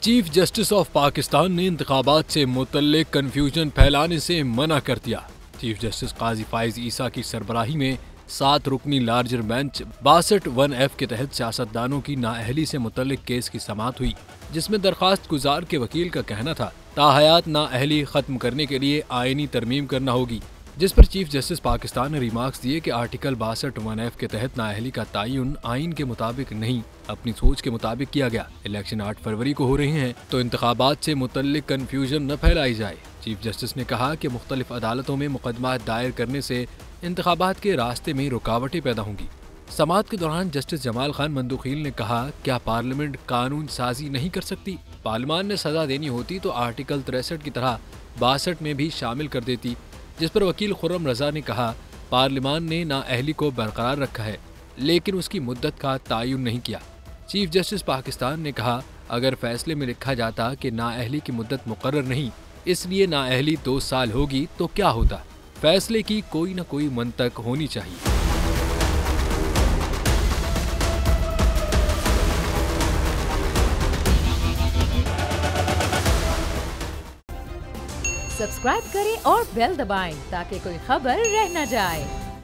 Chief justice of Pakistan ने इंतखाबात से मुतल्लिक कन्फ्यूजन फैलाने से मना कर दिया। चीफ जस्टिस काजी फाइज ईसा की सरबराही में 7 रुकनी लार्जर बेंच 62(1)F के तहत सियासतदानों की नाअहली से मुतल्लिक केस की समाअत हुई, जिसमें दरखास्त गुजार के वकील का कहना था ताहयात नाअहली खत्म करने के लिए आईनी तरमीम करना होगी, जिस पर चीफ जस्टिस पाकिस्तान ने रिमार्क्स दिए कि आर्टिकल 62(1)F के तहत नाअहली का तयन आइन के मुताबिक नहीं, अपनी सोच के मुताबिक किया गया। इलेक्शन 8 फरवरी को हो रहे हैं तो इंतखाबात से मुतल्लिक कन्फ्यूजन न फैलाई जाए। चीफ जस्टिस ने कहा कि मुख्तलिफ अदालतों में मुकदमा दायर करने से इंतखाबात के रास्ते में रुकावटें पैदा होंगी। समाअत के दौरान जस्टिस जमाल खान मंदुखील ने कहा, क्या पार्लियामेंट कानून साजी नहीं कर सकती? पार्लियामान ने सजा देनी होती तो आर्टिकल 63 की तरह 62 में भी शामिल कर देती, जिस पर वकील खुर्रम रजा ने कहा, पार्लियामान ने नाअहली को बरकरार रखा है लेकिन उसकी मुद्दत का तयन नहीं किया। चीफ जस्टिस पाकिस्तान ने कहा, अगर फैसले में लिखा जाता कि नाअहली की मुद्दत मुकर्रर नहीं, इसलिए नाअहली 2 साल होगी तो क्या होता? फैसले की कोई न कोई मंतक होनी चाहिए। सब्सक्राइब करें और बेल दबाएं ताकि कोई खबर रह न जाए।